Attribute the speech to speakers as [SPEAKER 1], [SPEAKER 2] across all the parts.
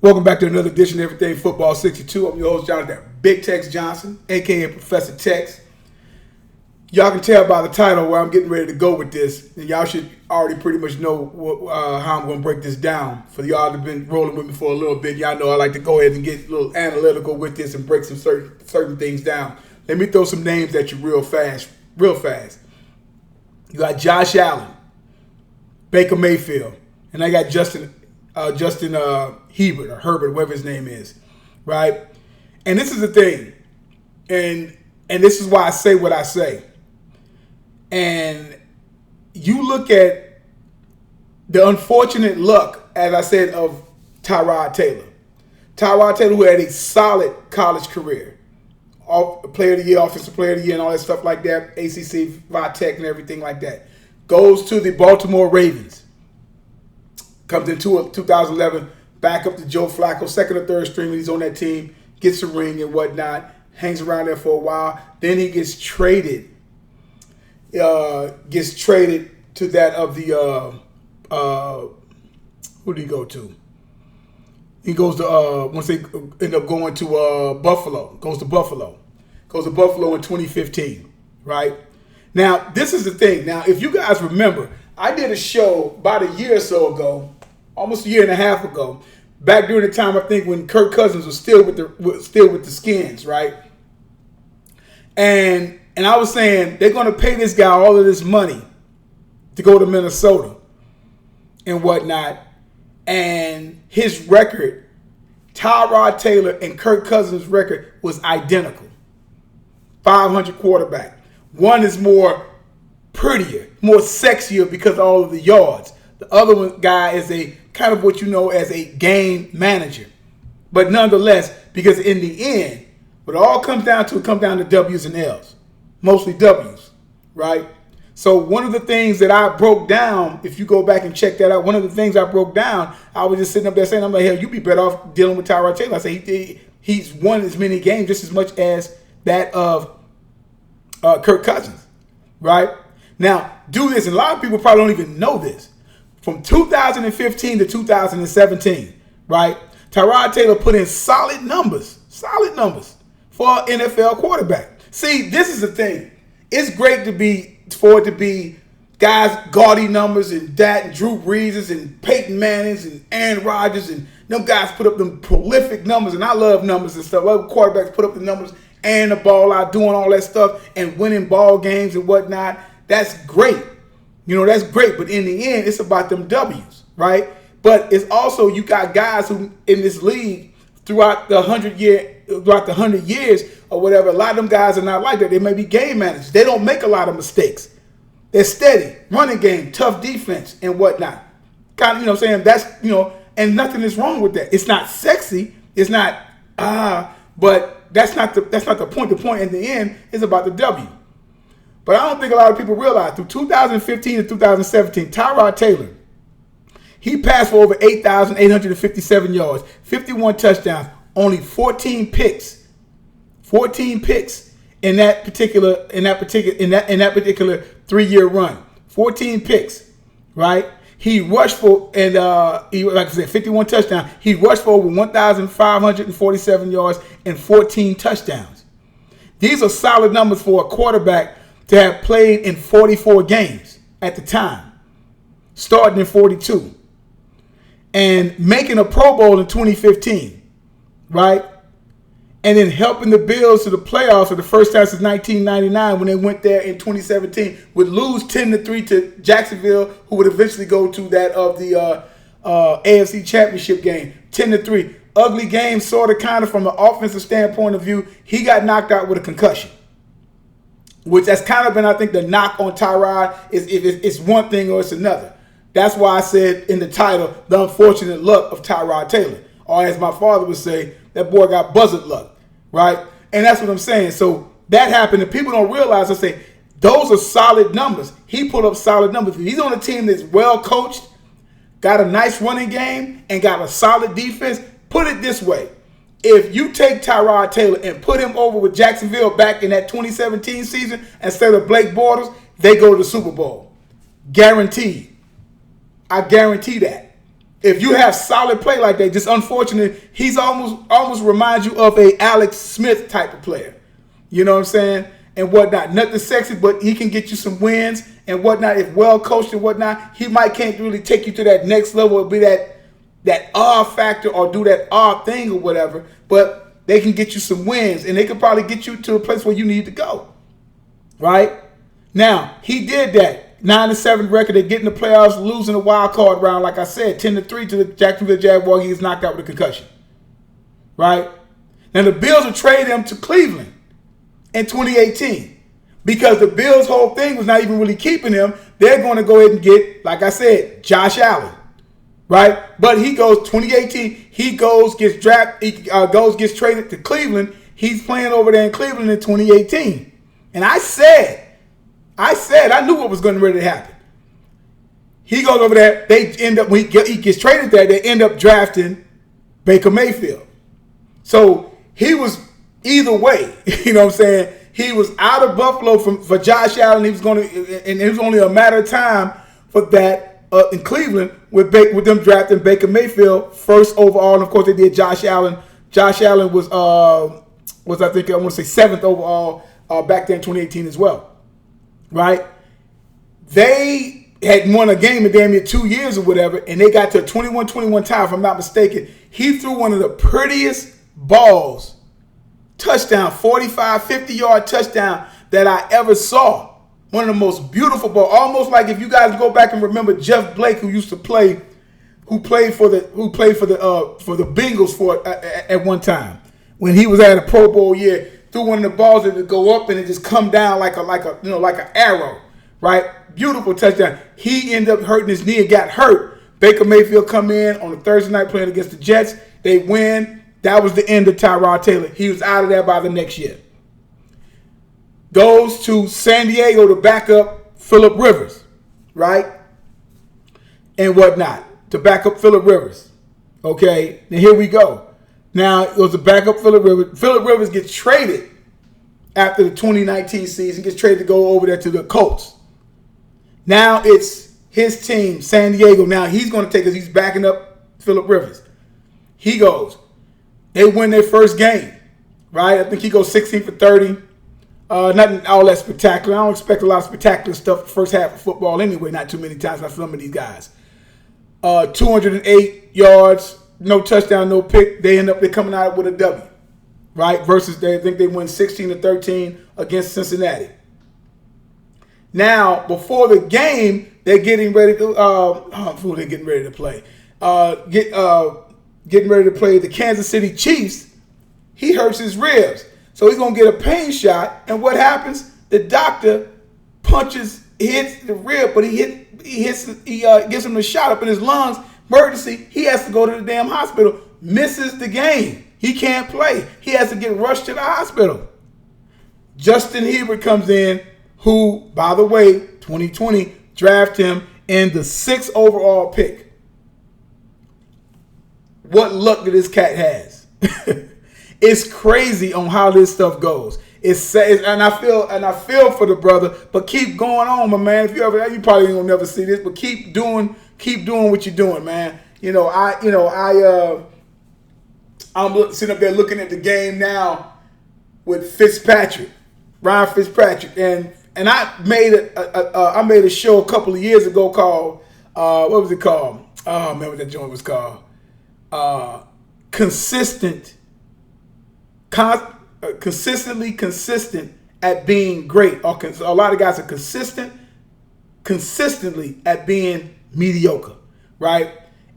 [SPEAKER 1] Welcome back to another edition of Everything Football 62. I'm your host, Jonathan Big Tex Johnson, a.k.a. Professor Tex. Y'all can tell by the title where I'm getting ready to go with this, and y'all should already pretty much know how I'm going to break this down. For y'all that have been rolling with me for a little bit, y'all know I like to go ahead and get a little analytical with this and break some certain things down. Let me throw some names at you real fast. You got Josh Allen, Baker Mayfield, and I got Justin Herbert, whatever his name is, right? And this is the thing, and this is why I say what I say. And you look at the unfortunate luck, as I said, of Tyrod Taylor. Tyrod Taylor, who had a solid college career, Player of the Year, Offensive Player of the Year, and all that stuff like that, ACC, ViTech, and everything like that, goes to the Baltimore Ravens. Comes in 2011, back up to Joe Flacco, second or third string when he's on that team, gets a ring and whatnot, hangs around there for a while. Then he gets traded. To that of the who did he go to? He goes to once they end up going to Buffalo. Goes to Buffalo in 2015, right? Now, this is the thing. Now, if you guys remember, I did a show about a year or so ago, almost a year and a half ago, back during the time I think when Kirk Cousins was still with the Skins, right? And I was saying they're going to pay this guy all of this money to go to Minnesota and whatnot, and his record, Tyrod Taylor and Kirk Cousins' record was identical. 500 quarterback. One is more prettier, more sexier because of all of the yards. The other one guy is a kind of what you know as a game manager. But nonetheless, because in the end, what it all comes down to W's and L's. Mostly W's, right? So one of the things that I broke down, if you go back and check that out, one of the things I broke down, I was just sitting up there saying, I'm like, hell, you'd be better off dealing with Tyrod Taylor. I say he's won as many games just as much as that of Kirk Cousins, right? Now, do this, and a lot of people probably don't even know this. From 2015 to 2017, right? Tyrod Taylor put in solid numbers for an NFL quarterback. See, this is the thing. It's great for it to be guys, gaudy numbers, and that, and Drew Brees, and Peyton Manning's, and Aaron Rodgers, and them guys put up them prolific numbers, and I love numbers and stuff. Other quarterbacks put up the numbers and the ball out, doing all that stuff, and winning ball games and whatnot. That's great. You know, that's great. But in the end, it's about them W's, right? But it's also, you got guys who in this league throughout the 100 years or whatever, a lot of them guys are not like that. They may be game managers. They don't make a lot of mistakes. They're steady, running game, tough defense, and whatnot. Kind of, you know what I'm saying? That's, you know, and nothing is wrong with that. It's not sexy. It's not, but that's not the point. The point in the end is about the W. But I don't think a lot of people realize, through 2015 to 2017, Tyrod Taylor, he passed for over 8,857 yards, 51 touchdowns, only 14 picks. 14 picks in that particular 3-year run. 14 picks, right? He rushed for, and like I said, 51 touchdowns. He rushed for over 1,547 yards and 14 touchdowns. These are solid numbers for a quarterback to have played in 44 games at the time, starting in 42, and making a Pro Bowl in 2015, right? And then helping the Bills to the playoffs for the first time since 1999 when they went there in 2017, would lose 10-3 to Jacksonville, who would eventually go to that of the AFC Championship game, 10-3. Ugly game, sort of, kind of, from an offensive standpoint of view. He got knocked out with a concussion, which has kind of been, I think, the knock on Tyrod, is if it's one thing or it's another. That's why I said in the title, the unfortunate luck of Tyrod Taylor. Or as my father would say, that boy got buzzard luck, right? And that's what I'm saying. So that happened, and people don't realize, I say, those are solid numbers. He put up solid numbers. He's on a team that's well coached, got a nice running game, and got a solid defense. Put it this way. If you take Tyrod Taylor and put him over with Jacksonville back in that 2017 season instead of Blake Bortles, they go to the Super Bowl. Guaranteed. I guarantee that. if you have solid play like that, just unfortunate, he's almost reminds you of a Alex Smith type of player. You know what I'm saying? And whatnot. Nothing sexy, but he can get you some wins and whatnot. If well coached and whatnot, he can't really take you to that next level or be that factor or do that thing or whatever. But they can get you some wins, and they can probably get you to a place where you need to go. Right? Now, he did that. 9-7 record. They get in the playoffs, losing the wild card round, like I said, 10-3 to the Jacksonville Jaguars. He gets knocked out with a concussion. Right? Now, the Bills will trade him to Cleveland in 2018 because the Bills' whole thing was not even really keeping him. They're going to go ahead and get, like I said, Josh Allen. Right? But he goes 2018. He goes, gets drafted, gets traded to Cleveland. He's playing over there in Cleveland in 2018. And I knew what was going to really happen. He goes over there. They end up, when he gets traded there, they end up drafting Baker Mayfield. So he was either way. You know what I'm saying? He was out of Buffalo for Josh Allen. He was going to, and it was only a matter of time for that in Cleveland with them drafting Baker Mayfield first overall. And of course, they did Josh Allen. Josh Allen was I think I want to say 7th overall back then in 2018 as well. Right? They had won a game in damn near 2 years or whatever, and they got to a 21-21 tie, if I'm not mistaken. He threw one of the prettiest balls, touchdown, 45, 50-yard touchdown that I ever saw. One of the most beautiful balls, almost like if you guys go back and remember Jeff Blake, who played for the Bengals at one time when he was at a Pro Bowl year. Threw one of the balls that would go up and it just come down like an arrow, right? Beautiful touchdown. He ended up hurting his knee and got hurt. Baker Mayfield come in on a Thursday night playing against the Jets. They win. That was the end of Tyrod Taylor. He was out of there by the next year. Goes to San Diego to back up Phillip Rivers, right? And whatnot. To back up Phillip Rivers. Okay, now here we go. Now, it was to back up Phillip Rivers. Phillip Rivers gets traded after the 2019 season, gets traded to go over there to the Colts. Now it's his team, San Diego. Now he's going to take us. He's backing up Phillip Rivers. He goes. They win their first game, right? I think he goes 16 for 30. Nothing all that spectacular. I don't expect a lot of spectacular stuff the first half of football anyway. Not too many times by some of these guys. 208 yards. No touchdown, no pick. They're coming out with a W, right? Versus I think they win 16-13 against Cincinnati. Now, before the game, they're getting ready to. They're getting ready to play. Getting ready to play the Kansas City Chiefs. He hurts his ribs, so he's gonna get a pain shot. And what happens? The doctor hits the rib, but he gives him a shot up in his lungs. Emergency, he has to go to the damn hospital. Misses the game. He can't play. He has to get rushed to the hospital. Justin Herbert comes in, who, by the way, 2020, draft him in the 6th overall pick. What luck that this cat has. It's crazy on how this stuff goes. And I feel for the brother, but keep going on, my man. If you probably ain't gonna never see this, but keep doing what you're doing, man. I'm sitting up there looking at the game now with Ryan Fitzpatrick, and I made a show a couple of years ago called what was it called? Oh man, what that joint was called? Consistently consistent at being great. A lot of guys are consistently at being mediocre, right?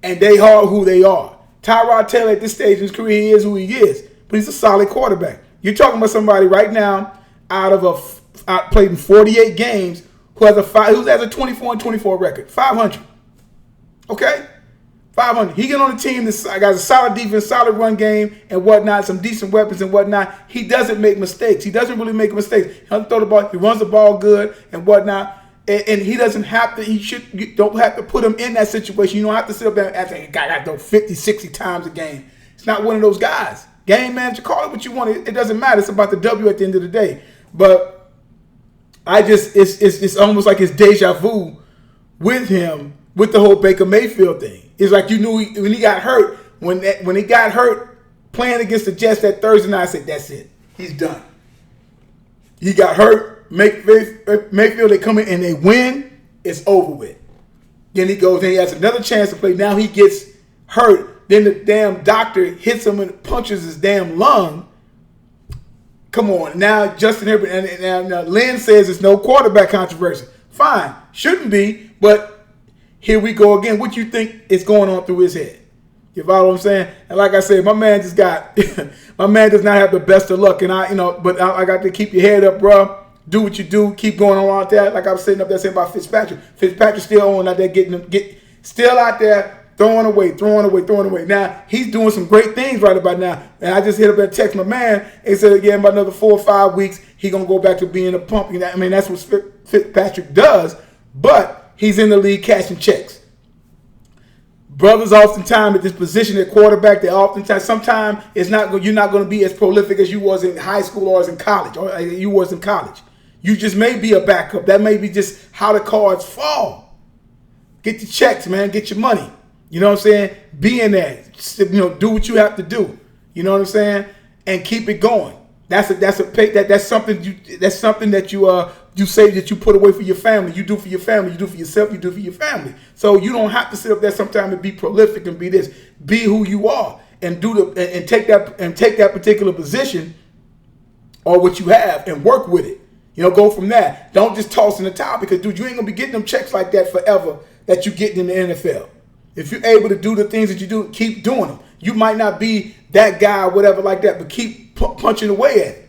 [SPEAKER 1] And they are who they are. Tyrod Taylor at this stage in his career, he is who he is, but he's a solid quarterback. You're talking about somebody right now played in 48 games who has a 24-24 record, 500. Okay, 500. He get on the team that got a solid defense, solid run game, and whatnot, some decent weapons and whatnot. He doesn't make mistakes. He doesn't really make mistakes. He doesn't throw the ball. He runs the ball good and whatnot. And he doesn't have to. You don't have to put him in that situation. You don't have to sit up there and say, "Guy got to throw 50, 60 times a game." It's not one of those guys. Game manager, call it what you want. It doesn't matter. It's about the W at the end of the day. But it's almost like it's deja vu with him with the whole Baker Mayfield thing. It's like you knew when he got hurt. When he got hurt playing against the Jets that Thursday night, I said, that's it. He's done. He got hurt. Mayfield, they come in and they win. It's over with. Then he goes and he has another chance to play. Now he gets hurt. Then the damn doctor hits him and punches his damn lung. Come on. Now Justin Herbert and now Lynn says it's no quarterback controversy. Fine. Shouldn't be. But here we go again. What you think is going on through his head? You follow what I'm saying? And like I said, my man just got, my man does not have the best of luck. And but I got to keep your head up, bro. Do what you do. Keep going on like that. Like I was sitting up there saying about Fitzpatrick. Fitzpatrick still on out there still out there throwing away. Now, he's doing some great things right about now. And I just hit up and text my man and said, again, about another 4 or 5 weeks, he's going to go back to being a pump. I mean, that's what Fitzpatrick does. But he's in the league cashing checks. Brothers oftentimes at this position at quarterback, sometimes you're not going to be as prolific as you was in high school or as in college, or you was in college. You just may be a backup. That may be just how the cards fall. Get your checks, man. Get your money. You know what I'm saying? Be in there. Do what you have to do. You know what I'm saying? And keep it going. That's something that you say that you put away for your family. You do for your family. You do for yourself. You do for your family. So you don't have to sit up there sometimes and be prolific and be this. Be who you are and take that particular position or what you have and work with it. Go from that. Don't just toss in the towel because, dude, you ain't gonna be getting them checks like that forever that you getting in the NFL. If you're able to do the things that you do, keep doing them. You might not be that guy or whatever like that, but keep punching away at it.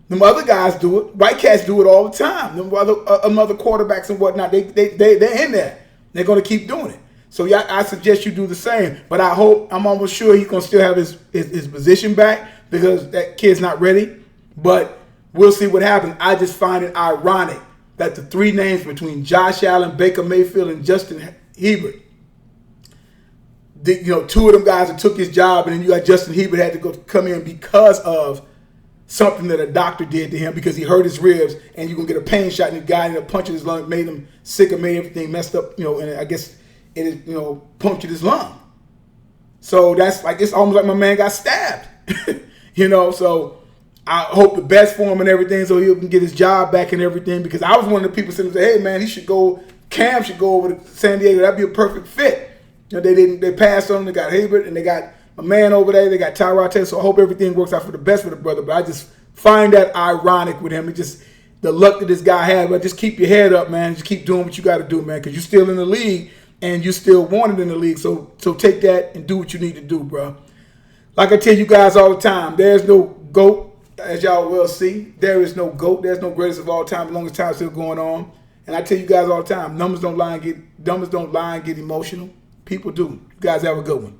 [SPEAKER 1] Them other guys do it. White cats do it all the time. Them other quarterbacks and whatnot, they're in there. They're going to keep doing it. So yeah, I suggest you do the same. But I'm almost sure he's going to still have his position back because that kid's not ready. But we'll see what happens. I just find it ironic that the three names between Josh Allen, Baker Mayfield, and Justin Herbert, two of them guys that took his job, and then you got Justin Herbert had to come in because of something that a doctor did to him because he hurt his ribs, and you're going to get a pain shot, and the guy ended up punching his lung, made him sick and made everything messed up, and I guess it punctured his lung. So that's like, it's almost like my man got stabbed, so I hope the best for him and everything so he can get his job back and everything because I was one of the people saying, hey, man, Cam should go over to San Diego. That'd be a perfect fit. They passed on him. They got Herbert, and they got a man over there. They got Tyrod Taylor. So I hope everything works out for the best for the brother. But I just find that ironic with him. It just the luck that this guy had. But just keep your head up, man. Just keep doing what you got to do, man, because you're still in the league and you're still wanted in the league. So take that and do what you need to do, bro. Like I tell you guys all the time, there's no GOAT, as y'all will see. There is no GOAT. There's no greatest of all time as long as time's still going on. And I tell you guys all the time, numbers don't lie and get emotional. People do. You guys have a good one.